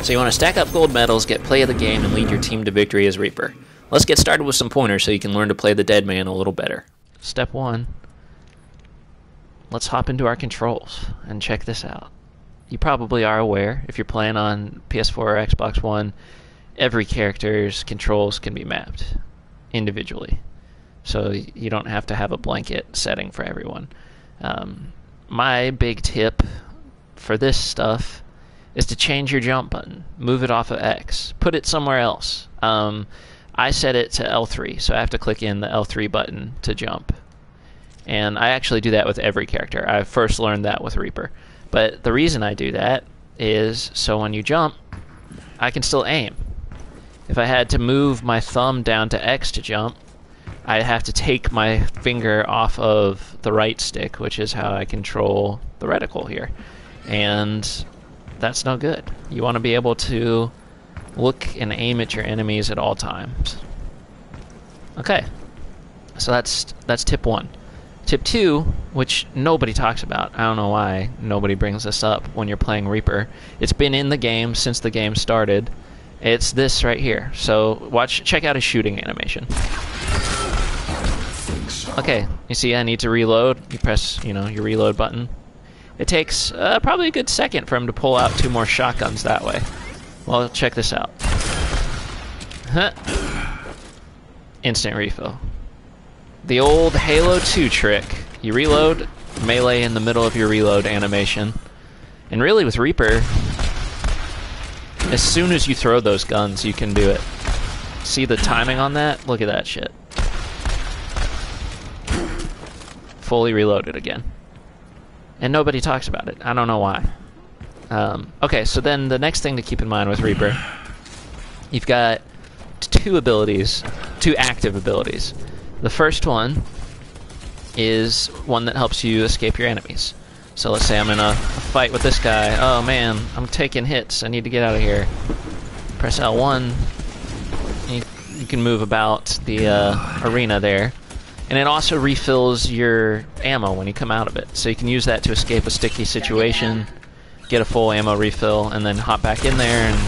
So you want to stack up gold medals, get play of the game, and lead your team to victory as Reaper. Let's get started with some pointers so you can learn to play the dead man a little better. Step 1. Let's hop into our controls and check this out. You probably are aware, if you're playing on PS4 or Xbox One, every character's controls can be mapped individually. So you don't have to have a blanket setting for everyone. My big tip for this stuff is to change your jump button. Move it off of X. Put it somewhere else. I set it to L3, so I have to click in the L3 button to jump. And I actually do that with every character. I first learned that with Reaper. But the reason I do that is so when you jump, I can still aim. If I had to move my thumb down to X to jump, I'd have to take my finger off of the right stick, which is how I control the reticle here. And that's no good. You want to be able to look and aim at your enemies at all times. Okay, so that's tip 1. Tip 2, which nobody talks about, I don't know why nobody brings this up when you're playing Reaper. It's been in the game since the game started. It's this right here. So check out his shooting animation. Okay, you see I need to reload. You press, your reload button. It takes probably a good second for him to pull out 2 more shotguns that way. Well, check this out. Instant refill. The old Halo 2 trick. You reload, melee in the middle of your reload animation. And really with Reaper, as soon as you throw those guns, you can do it. See the timing on that? Look at that shit. Fully reloaded again. And nobody talks about it. I don't know why. Okay, so then the next thing to keep in mind with Reaper, you've got 2 active abilities. The first one is one that helps you escape your enemies. So let's say I'm in a fight with this guy. Oh man, I'm taking hits. I need to get out of here. Press L1. You can move about the arena there. And it also refills your ammo when you come out of it. So you can use that to escape a sticky situation, get a full ammo refill, and then hop back in there and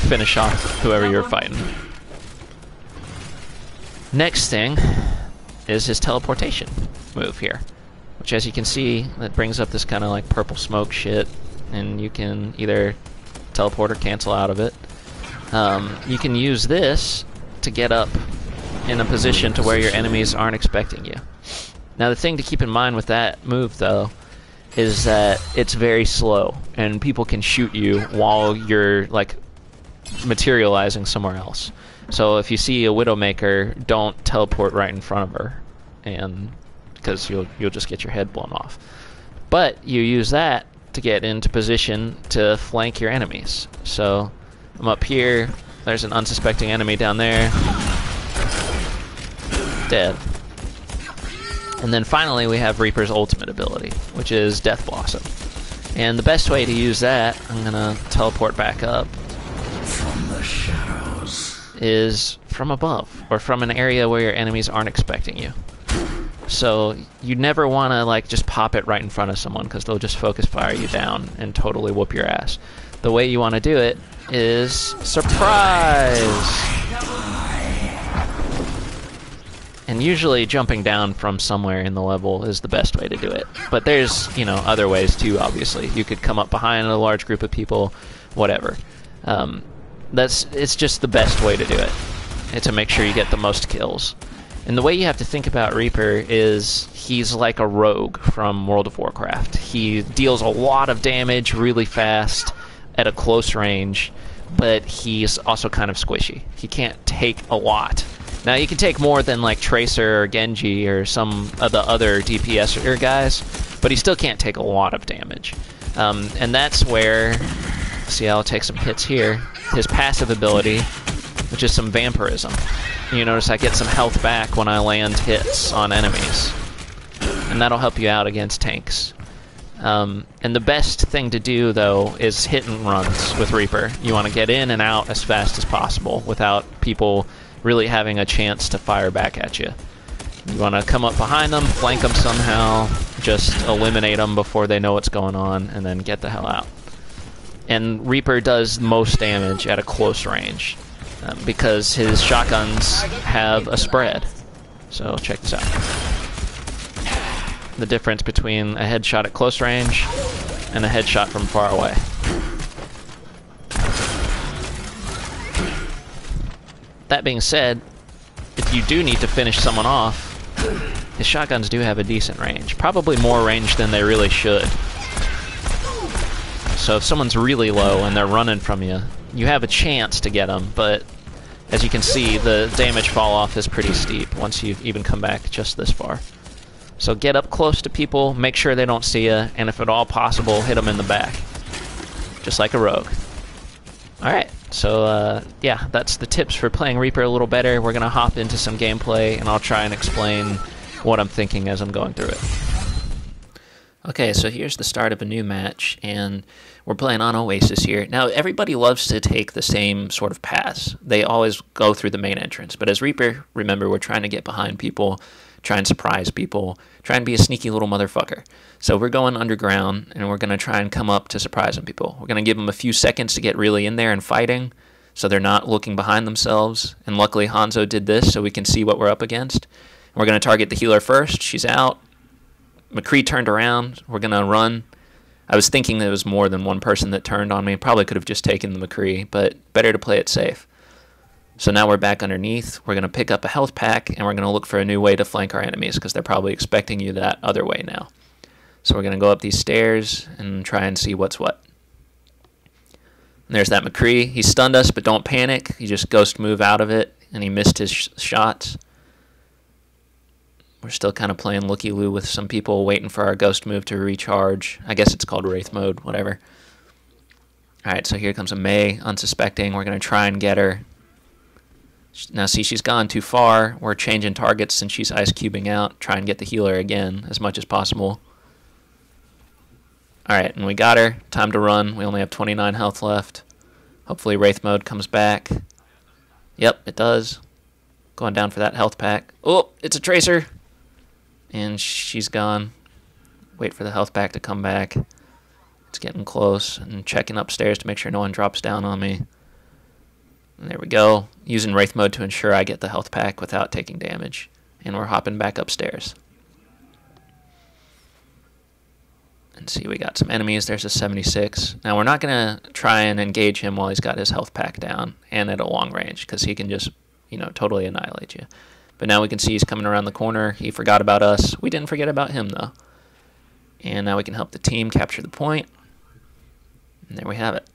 finish off whoever you're fighting. Next thing is his teleportation move here, which as you can see, that brings up this kind of like purple smoke shit, and you can either teleport or cancel out of it. You can use this to get up in a position to where your enemies aren't expecting you. Now the thing to keep in mind with that move though is that it's very slow and people can shoot you while you're like materializing somewhere else. So if you see a Widowmaker, don't teleport right in front of her, and because you'll just get your head blown off. But you use that to get into position to flank your enemies. So I'm up here, there's an unsuspecting enemy down there. Dead. And then finally we have Reaper's ultimate ability, which is Death Blossom. And the best way to use that, I'm gonna teleport back up, from the shadows, is from above, or from an area where your enemies aren't expecting you. So you never want to like just pop it right in front of someone, because they'll just focus fire you down and totally whoop your ass. The way you want to do it is surprise! And usually jumping down from somewhere in the level is the best way to do it. But there's, other ways too, obviously. You could come up behind a large group of people, whatever. It's just the best way to do it. It's to make sure you get the most kills. And the way you have to think about Reaper is he's like a rogue from World of Warcraft. He deals a lot of damage really fast at a close range, but he's also kind of squishy. He can't take a lot. Now you can take more than like Tracer or Genji or some of the other DPS guys, but he still can't take a lot of damage. And that's where, see, I'll take some hits here. His passive ability, which is some vampirism. You notice I get some health back when I land hits on enemies, and that'll help you out against tanks. And the best thing to do though is hit and runs with Reaper. You want to get in and out as fast as possible without people really having a chance to fire back at you. You want to come up behind them, flank them somehow, just eliminate them before they know what's going on, and then get the hell out. And Reaper does most damage at a close range because his shotguns have a spread. So check this out. The difference between a headshot at close range and a headshot from far away. That being said, if you do need to finish someone off, his shotguns do have a decent range. Probably more range than they really should. So if someone's really low and they're running from you, you have a chance to get them, but as you can see, the damage fall off is pretty steep once you've even come back just this far. So get up close to people, make sure they don't see you, and if at all possible, hit them in the back. Just like a rogue. Alright, so yeah, that's the tips for playing Reaper a little better. We're going to hop into some gameplay, and I'll try and explain what I'm thinking as I'm going through it. Okay, so here's the start of a new match, and we're playing on Oasis here. Now, everybody loves to take the same sort of paths. They always go through the main entrance. But as Reaper, remember, we're trying to get behind people, try and surprise people, try and be a sneaky little motherfucker. So we're going underground, and we're going to try and come up to surprising people. We're going to give them a few seconds to get really in there and fighting, so they're not looking behind themselves. And luckily, Hanzo did this, so we can see what we're up against. And we're going to target the healer first. She's out. McCree turned around. We're going to run. I was thinking there was more than one person that turned on me. Probably could have just taken the McCree, but better to play it safe. So now we're back underneath. We're going to pick up a health pack, and we're going to look for a new way to flank our enemies because they're probably expecting you that other way now. So we're going to go up these stairs and try and see what's what. And there's that McCree. He stunned us, but don't panic. He just ghost move out of it, and he missed his shots. We're still kind of playing looky-loo with some people waiting for our ghost move to recharge. I guess it's called Wraith mode, whatever. Alright, so here comes a Mei, unsuspecting. We're going to try and get her. Now, see, she's gone too far. We're changing targets since she's ice cubing out. Try and get the healer again as much as possible. Alright, and we got her. Time to run. We only have 29 health left. Hopefully Wraith mode comes back. Yep, it does. Going down for that health pack. Oh, it's a Tracer. And she's gone. Wait for the health pack to come back. It's getting close. And checking upstairs to make sure no one drops down on me. And there we go. Using Wraith mode to ensure I get the health pack without taking damage. And we're hopping back upstairs. And see, we got some enemies. There's a 76. Now, we're not going to try and engage him while he's got his health pack down and at a long range, because he can just, you know, totally annihilate you. But now we can see he's coming around the corner. He forgot about us. We didn't forget about him, though. And now we can help the team capture the point. And there we have it.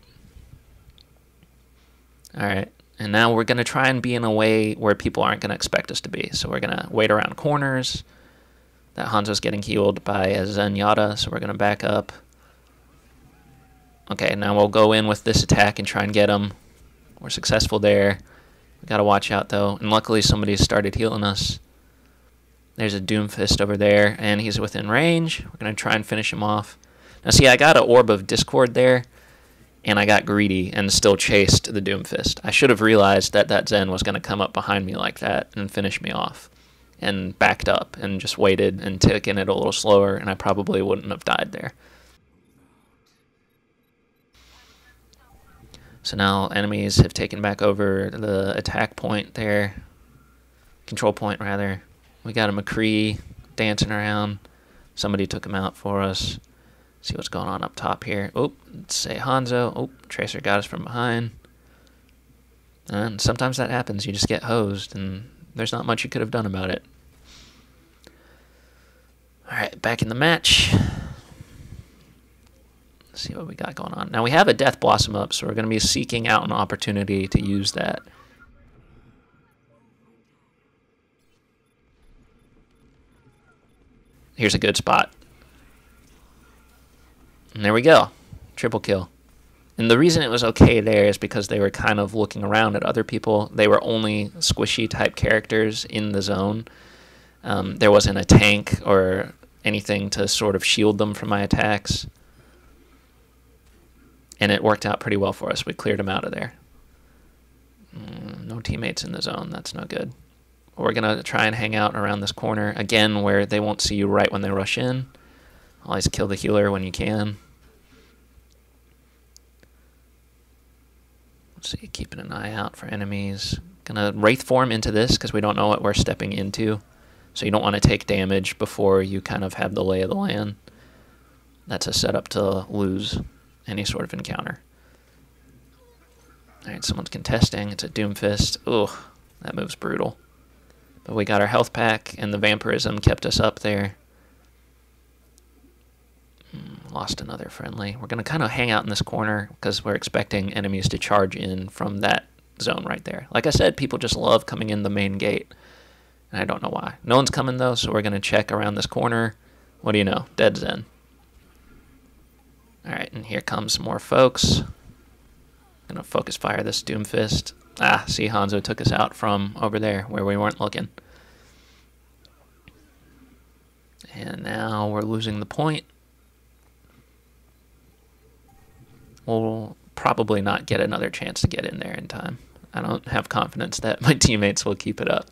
Alright. And now we're going to try and be in a way where people aren't going to expect us to be. So we're going to wait around corners. That Hanzo's getting healed by a Zenyatta, so we're going to back up. Okay, now we'll go in with this attack and try and get him. We're successful there. We got to watch out, though. And luckily, somebody started healing us. There's a Doomfist over there, and he's within range. We're going to try and finish him off. Now, see, I got an Orb of Discord there, and I got greedy and still chased the Doomfist. I should have realized that that Zen was going to come up behind me like that and finish me off. And backed up and just waited and taken it a little slower, and I probably wouldn't have died there. So now enemies have taken back over the attack point there. Control point, rather. We got a McCree dancing around. Somebody took him out for us. See what's going on up top here. Oh, let's say Hanzo. Oh, Tracer got us from behind. And sometimes that happens. You just get hosed, and there's not much you could have done about it. Alright, back in the match. Let's see what we got going on. Now we have a Death Blossom up, so we're going to be seeking out an opportunity to use that. Here's a good spot. And there we go. Triple kill. And the reason it was okay there is because they were kind of looking around at other people. They were only squishy type characters in the zone. There wasn't a tank or anything to sort of shield them from my attacks. And it worked out pretty well for us. We cleared them out of there. No teammates in the zone. That's no good. We're going to try and hang out around this corner, again, where they won't see you right when they rush in. Always kill the healer when you can. Let's see, keeping an eye out for enemies. Gonna Wraith form into this because we don't know what we're stepping into. So you don't want to take damage before you kind of have the lay of the land. That's a setup to lose any sort of encounter. Alright, someone's contesting. It's a Doomfist. Ugh, that move's brutal. But we got our health pack, and the vampirism kept us up there. Lost another friendly. We're going to kind of hang out in this corner because we're expecting enemies to charge in from that zone right there. Like I said, people just love coming in the main gate. And I don't know why. No one's coming, though, so we're going to check around this corner. What do you know? Dead Zen. Alright, and here comes some more folks. Going to focus fire this Doomfist. Ah, see, Hanzo took us out from over there where we weren't looking. And now we're losing the point. We'll probably not get another chance to get in there in time. I don't have confidence that my teammates will keep it up.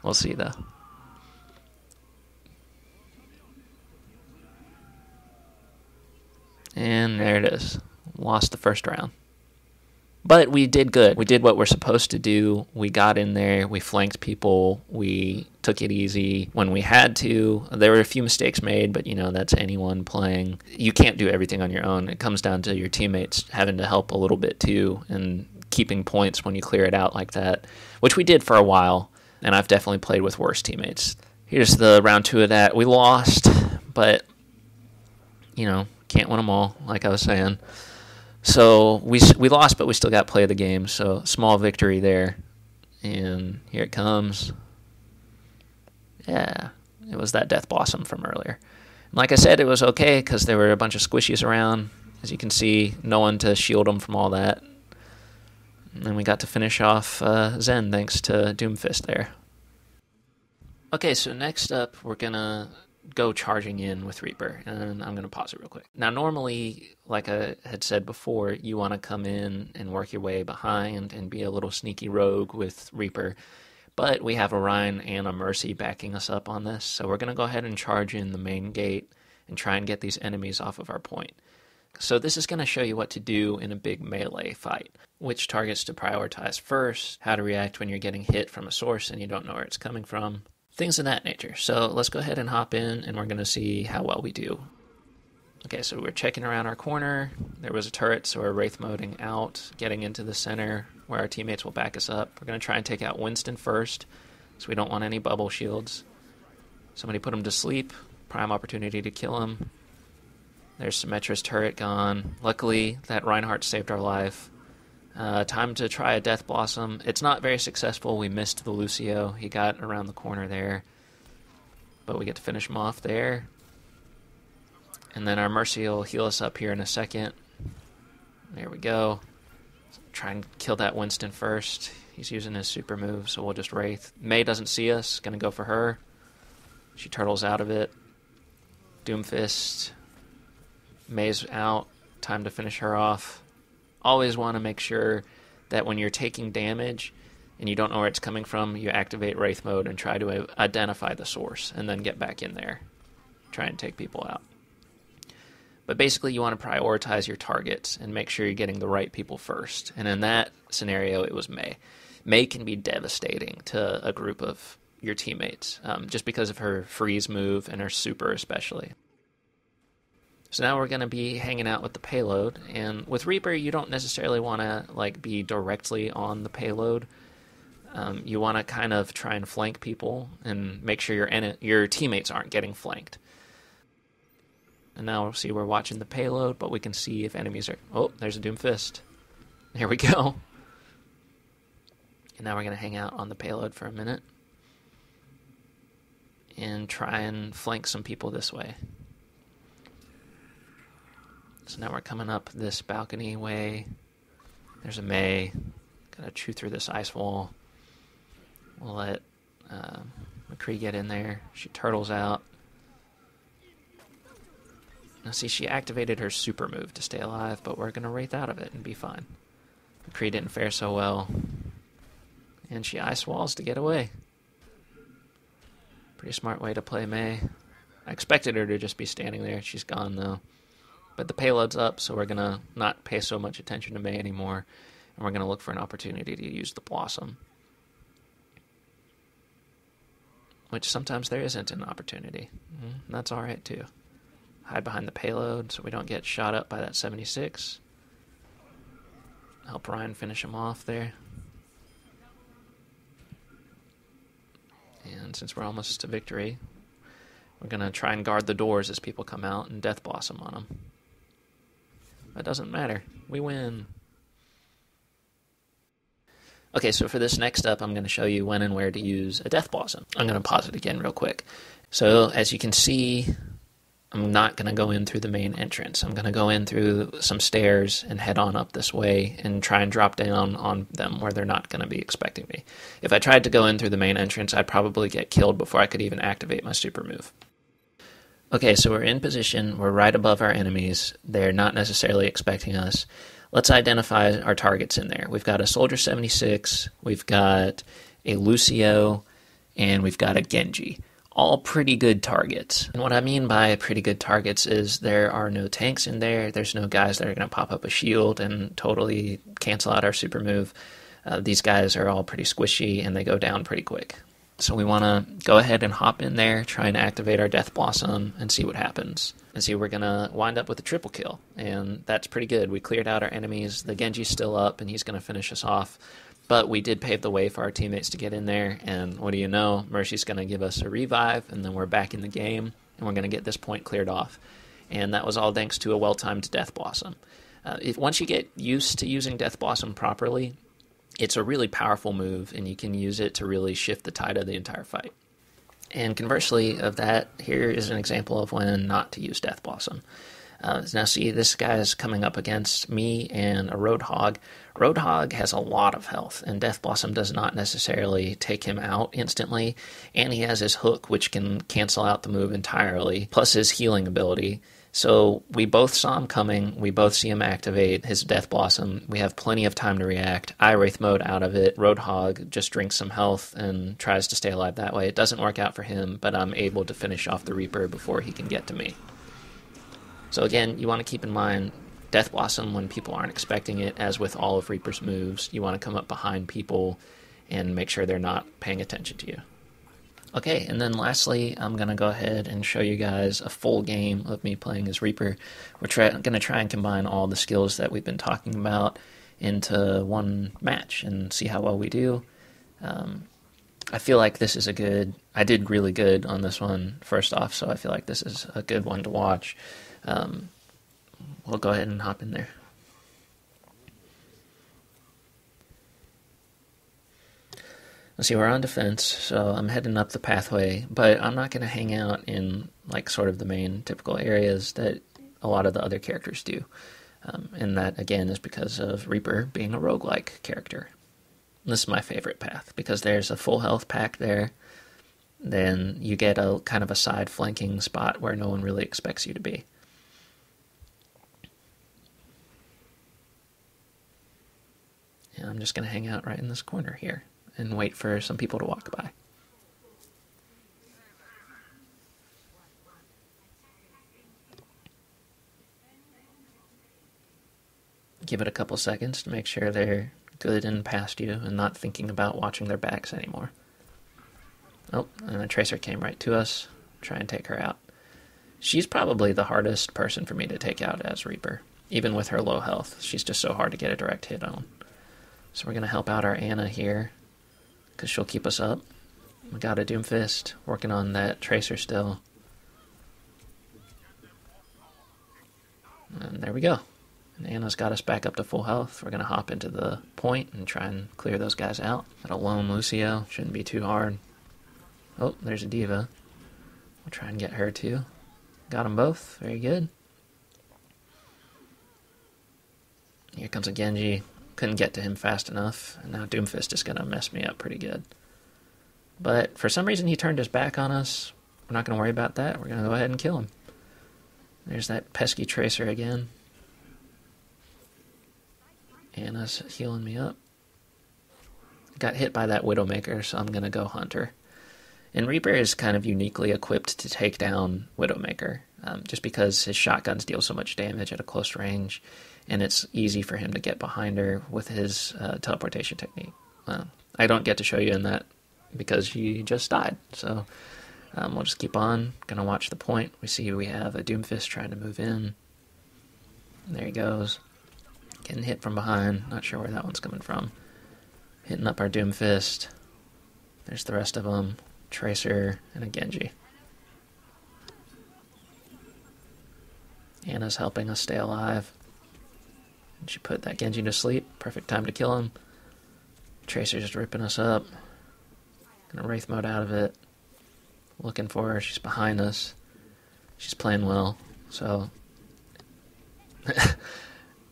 We'll see, though. And there it is. Lost the first round. But we did good. We did what we're supposed to do. We got in there. We flanked people. We took it easy when we had to. There were a few mistakes made, but, you know, that's anyone playing. You can't do everything on your own. It comes down to your teammates having to help a little bit, too, and keeping points when you clear it out like that, which we did for a while, and I've definitely played with worse teammates. Here's the round 2 of that. We lost, but, you know, can't win them all, like I was saying. So we lost, but we still got play of the game. So small victory there. And here it comes. Yeah, it was that Death Blossom from earlier. And like I said, it was okay because there were a bunch of squishies around. As you can see, no one to shield them from all that. And then we got to finish off Zen thanks to Doomfist there. Okay, so next up, we're going to go charging in with Reaper, and I'm going to pause it real quick. Now, normally, like I had said before, you want to come in and work your way behind and be a little sneaky rogue with Reaper, but we have a Rhine and a Mercy backing us up on this, so we're going to go ahead and charge in the main gate and try and get these enemies off of our point. So this is going to show you what to do in a big melee fight, which targets to prioritize first, how to react when you're getting hit from a source and you don't know where it's coming from, things of that nature. So let's go ahead and hop in, and we're going to see how well we do. Okay, so we're checking around our corner. There was a turret, so we're wraith moding out, getting into the center where our teammates will back us up. We're going to try and take out Winston first, so we don't want any bubble shields. Somebody put him to sleep. Prime opportunity to kill him. There's Symmetra's turret gone. Luckily, that Reinhardt saved our life. Time to try a Death Blossom. It's not very successful. We missed the Lucio. He got around the corner there. But we get to finish him off there. And then our Mercy will heal us up here in a second. There we go. Try and kill that Winston first. He's using his super move, so we'll just Wraith. Mei doesn't see us. Gonna go for her. She turtles out of it. Doomfist. Mei's out. Time to finish her off. Always want to make sure that when you're taking damage and you don't know where it's coming from, you activate Wraith mode and try to identify the source and then get back in there. Try and take people out. But basically you want to prioritize your targets and make sure you're getting the right people first. And in that scenario, it was Mei. Mei can be devastating to a group of your teammates just because of her freeze move and her super especially. So now we're going to be hanging out with the payload, and with Reaper, you don't necessarily want to be directly on the payload. You want to kind of try and flank people and make sure your teammates aren't getting flanked. And now we'll see we're watching the payload, but we can see if enemies are... Oh, there's a Doomfist. There we go. And now we're going to hang out on the payload for a minute and try and flank some people this way. So now we're coming up this balcony way. There's a Mei. Gotta chew through this ice wall. We'll let McCree get in there. She turtles out. Now see, she activated her super move to stay alive, but we're gonna wraith out of it and be fine. McCree didn't fare so well. And she ice walls to get away. Pretty smart way to play Mei. I expected her to just be standing there. She's gone though. But the payload's up, so we're going to not pay so much attention to Mei anymore. And we're going to look for an opportunity to use the Blossom. Which sometimes there isn't an opportunity. That's alright too. Hide behind the payload so we don't get shot up by that 76. Help Ryan finish him off there. And since we're almost to victory, we're going to try and guard the doors as people come out and Death Blossom on them. That doesn't matter. We win. Okay, so for this next up, I'm going to show you when and where to use a Death Blossom. I'm going to pause it again real quick. So as you can see, I'm not going to go in through the main entrance. I'm going to go in through some stairs and head on up this way and try and drop down on them where they're not going to be expecting me. If I tried to go in through the main entrance, I'd probably get killed before I could even activate my super move. Okay, so we're in position. We're right above our enemies. They're not necessarily expecting us. Let's identify our targets in there. We've got a Soldier 76, we've got a Lucio, and we've got a Genji. All pretty good targets. And what I mean by pretty good targets is there are no tanks in there. There's no guys that are going to pop up a shield and totally cancel out our super move. These guys are all pretty squishy, and they go down pretty quick. So we want to go ahead and hop in there, try and activate our Death Blossom, and see what happens. And see, we're going to wind up with a triple kill, and that's pretty good. We cleared out our enemies. The Genji's still up, and he's going to finish us off. But we did pave the way for our teammates to get in there, and what do you know? Mercy's going to give us a revive, and then we're back in the game, and we're going to get this point cleared off. And that was all thanks to a well-timed Death Blossom. Once you get used to using Death Blossom properly, it's a really powerful move, and you can use it to really shift the tide of the entire fight. And conversely of that, here is an example of when not to use Death Blossom. Now see, this guy is coming up against me and a Roadhog. Roadhog has a lot of health, and Death Blossom does not necessarily take him out instantly, and he has his hook, which can cancel out the move entirely, plus his healing ability. So we both saw him coming, we both see him activate his Death Blossom, we have plenty of time to react. I Wraith mode out of it, Roadhog just drinks some health and tries to stay alive that way. It doesn't work out for him, but I'm able to finish off the Reaper before he can get to me. So again, you want to keep in mind, Death Blossom when people aren't expecting it, as with all of Reaper's moves, you want to come up behind people and make sure they're not paying attention to you. Okay, and then lastly, I'm going to go ahead and show you guys a full game of me playing as Reaper. We're going to try and combine all the skills that we've been talking about into one match and see how well we do. I feel like this is I did really good on this one first off, so I feel like this is a good one to watch. We'll go ahead and hop in there. Let's see, we're on defense, so I'm heading up the pathway, but I'm not going to hang out in like sort of the main typical areas that a lot of the other characters do. And that, again, is because of Reaper being a roguelike character. This is my favorite path, because there's a full health pack there, then you get a kind of a side flanking spot where no one really expects you to be. And I'm just going to hang out right in this corner here and wait for some people to walk by. Give it a couple seconds to make sure they're good and past you and not thinking about watching their backs anymore. Oh, and the Tracer came right to us. Try and take her out. She's probably the hardest person for me to take out as Reaper. Even with her low health, she's just so hard to get a direct hit on. So we're going to help out our Anna here, because she'll keep us up. We got a Doomfist, working on that Tracer still. And there we go. And Anna's got us back up to full health. We're going to hop into the point and try and clear those guys out. Got a lone Lucio, shouldn't be too hard. Oh, there's a Diva. We'll try and get her too. Got them both, very good. Here comes a Genji. Couldn't get to him fast enough, and now Doomfist is going to mess me up pretty good. But for some reason he turned his back on us. We're not going to worry about that. We're going to go ahead and kill him. There's that pesky Tracer again. Anna's healing me up. Got hit by that Widowmaker, so I'm going to go Hunter. And Reaper is kind of uniquely equipped to take down Widowmaker. just because his shotguns deal so much damage at a close range, and it's easy for him to get behind her with his teleportation technique. I don't get to show you in that because he just died, so we'll just keep on. Gonna watch the point. We see we have a Doomfist trying to move in. There he goes. Getting hit from behind. Not sure where that one's coming from. Hitting up our Doomfist. There's the rest of them. Tracer and a Genji. Anna's helping us stay alive. And she put that Genji to sleep. Perfect time to kill him. Tracer's just ripping us up. Gonna Wraith mode out of it. Looking for her. She's behind us. She's playing well. So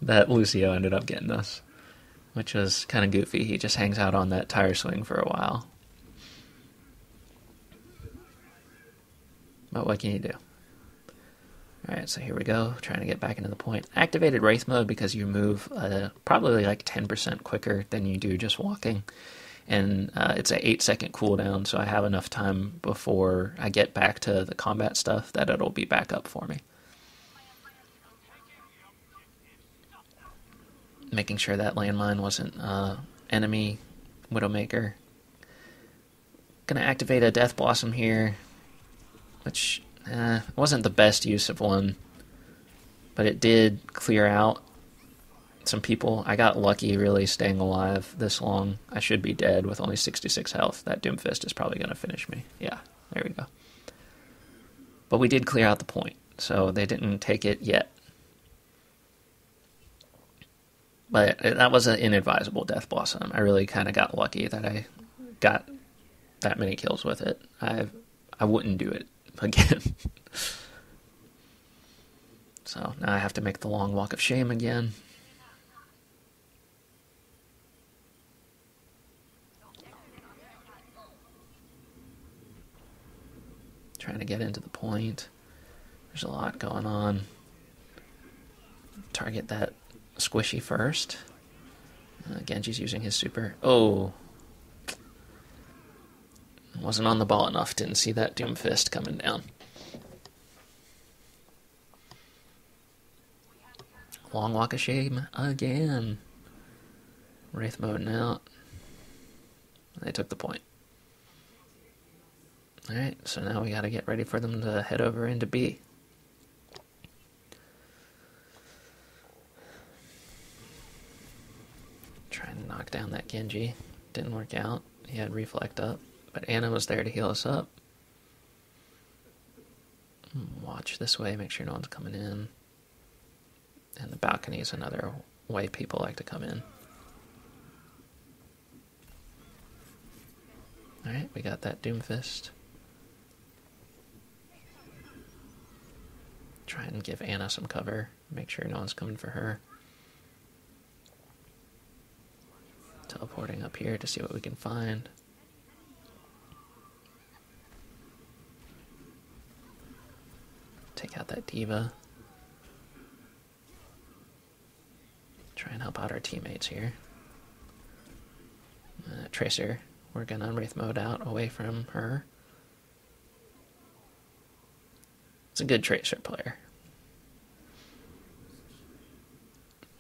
that Lucio ended up getting us, which was kind of goofy. He just hangs out on that tire swing for a while. But what can you do? Alright, so here we go. Trying to get back into the point. Activated Wraith mode because you move probably like 10% quicker than you do just walking. And it's an 8-second cooldown, so I have enough time before I get back to the combat stuff that it'll be back up for me. Making sure that landmine wasn't enemy Widowmaker. Gonna activate a Death Blossom here, which wasn't the best use of one, but it did clear out some people. I got lucky really staying alive this long. I should be dead with only 66 health. That Doomfist is probably going to finish me. Yeah, there we go. But we did clear out the point, so they didn't take it yet. But that was an inadvisable Death Blossom. I really kind of got lucky that I got that many kills with it. I wouldn't do it again. So now I have to make the long walk of shame again. Trying to get into the point. There's a lot going on. Target that squishy first. Genji's using his super. Oh! Wasn't on the ball enough. Didn't see that Doomfist coming down. Long walk of shame again. Wraith mode out. They took the point. Alright, so now we gotta get ready for them to head over into B. Trying to knock down that Genji. Didn't work out. He had Reflect up. But Anna was there to heal us up. Watch this way, make sure no one's coming in. And the balcony is another way people like to come in. Alright, we got that Doomfist. Try and give Anna some cover. Make sure no one's coming for her. Teleporting up here to see what we can find. Take out that diva. Try and help out our teammates here. Tracer, we're gonna Wraith mode out away from her. It's a good Tracer player.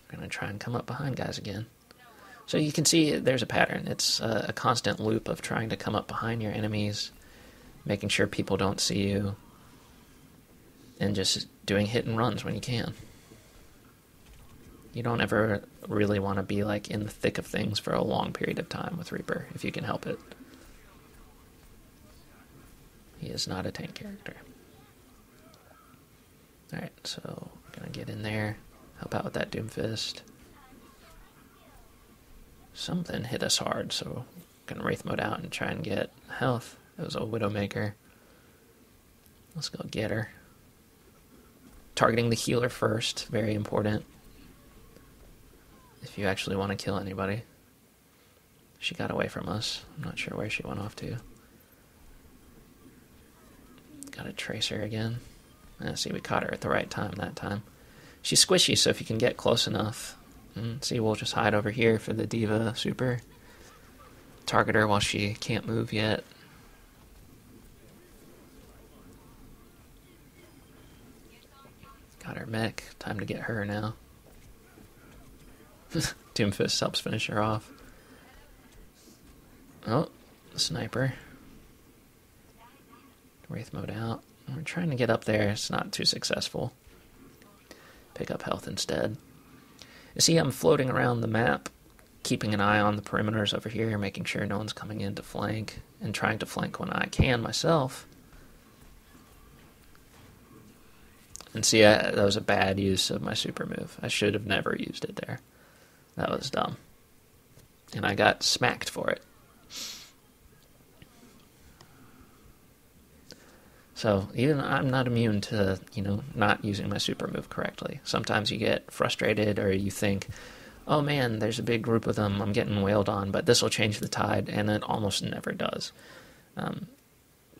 We're gonna try and come up behind guys again. So you can see there's a pattern. It's a constant loop of trying to come up behind your enemies, making sure people don't see you, and just doing hit and runs when you can. You don't ever really want to be like in the thick of things for a long period of time with Reaper, if you can help it. He is not a tank character. Alright, so we're gonna get in there, help out with that Doomfist. Something hit us hard, so we're gonna Wraith mode out and try and get health. It was a Widowmaker. Let's go get her. Targeting the healer first, very important. If you actually want to kill anybody. She got away from us. I'm not sure where she went off to. Got a Tracer again. See, we caught her at the right time that time. She's squishy, so if you can get close enough. See, we'll just hide over here for the diva super. Target her while she can't move yet. Got her mech. Time to get her now. Doomfist helps finish her off. Oh, sniper. Wraith mode out. We're trying to get up there. It's not too successful. Pick up health instead. You see, I'm floating around the map, keeping an eye on the perimeters over here, making sure no one's coming in to flank, and trying to flank when I can myself. And see, that was a bad use of my super move. I should have never used it there. That was dumb. And I got smacked for it. So even I'm not immune to, not using my super move correctly. Sometimes you get frustrated or you think, oh man, there's a big group of them, I'm getting wailed on, but this will change the tide, and it almost never does.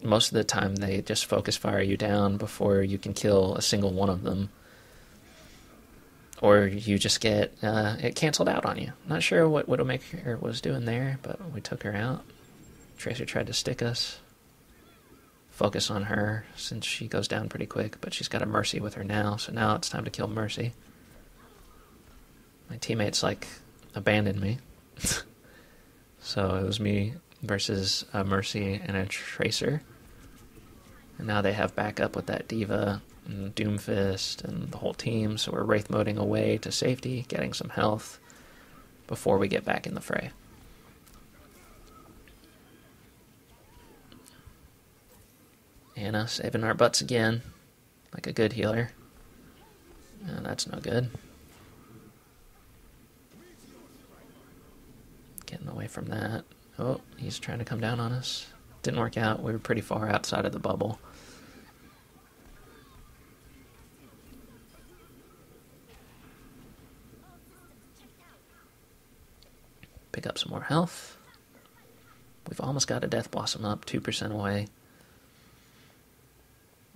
Most of the time they just focus fire you down before you can kill a single one of them. Or you just get it canceled out on you. Not sure what Widowmaker was doing there, but we took her out. Tracer tried to stick us. Focus on her since she goes down pretty quick, but she's got a Mercy with her now, so now it's time to kill Mercy. My teammates abandoned me. So it was me versus a Mercy and a Tracer. And now they have backup with that Diva and Doomfist and the whole team, so we're Wraith moding away to safety, getting some health before we get back in the fray. Anna saving our butts again, like a good healer. And that's no good. Getting away from that. Oh, he's trying to come down on us. Didn't work out. We were pretty far outside of the bubble. Pick up some more health. We've almost got a Death Blossom up, 2% away.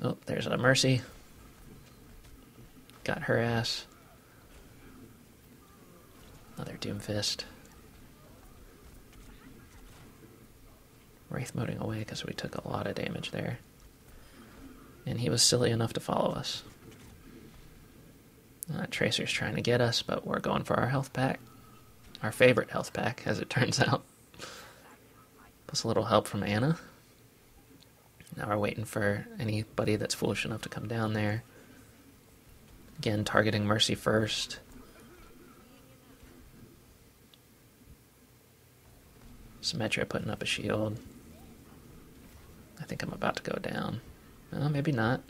Oh, there's a Mercy. Got her ass. Another Doomfist. Wraith moding away because we took a lot of damage there. And he was silly enough to follow us. Tracer's trying to get us, but we're going for our health pack. Our favorite health pack, as it turns out. Plus a little help from Anna. Now we're waiting for anybody that's foolish enough to come down there. Again, targeting Mercy first. Symmetra putting up a shield. I think I'm about to go down. Maybe not.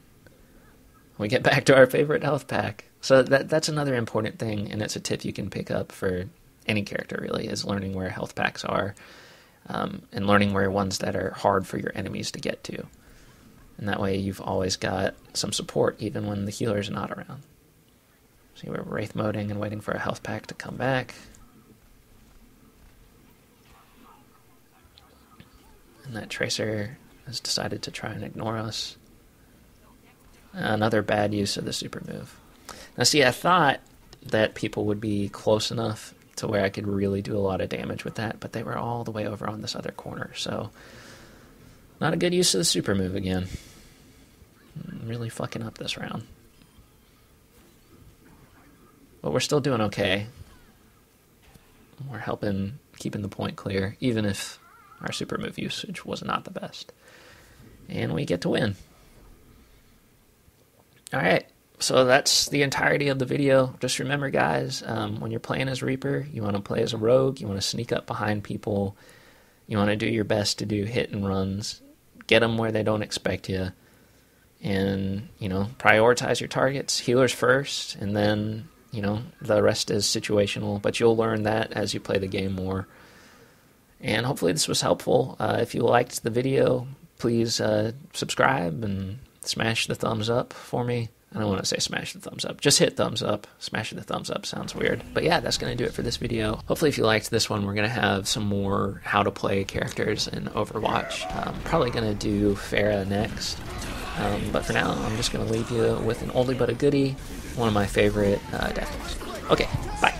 We get back to our favorite health pack. So that's another important thing, and it's a tip you can pick up for any character, really, is learning where health packs are. And learning where ones that are hard for your enemies to get to. And that way you've always got some support even when the healer's not around. See, we're Wraith moding and waiting for a health pack to come back. And that Tracer has decided to try and ignore us. Another bad use of the super move. Now see, I thought that people would be close enough to where I could really do a lot of damage with that, but they were all the way over on this other corner, so not a good use of the super move again. Really fucking up this round. But we're still doing okay. We're helping keeping the point clear, even if our super move usage was not the best. And we get to win. Alright. So that's the entirety of the video. Just remember, guys, when you're playing as Reaper, you want to play as a rogue, you want to sneak up behind people, you want to do your best to do hit and runs, get them where they don't expect you, and, prioritize your targets. Healers first, and then, the rest is situational, but you'll learn that as you play the game more. And hopefully this was helpful. If you liked the video, please subscribe and smash the thumbs up for me. I don't want to say smash the thumbs up. Just hit thumbs up. Smashing the thumbs up sounds weird. But yeah, that's going to do it for this video. Hopefully if you liked this one, we're going to have some more how to play characters in Overwatch. Probably going to do Pharah next. But for now, I'm just going to leave you with an oldie but a goodie. One of my favorite death. Okay, bye.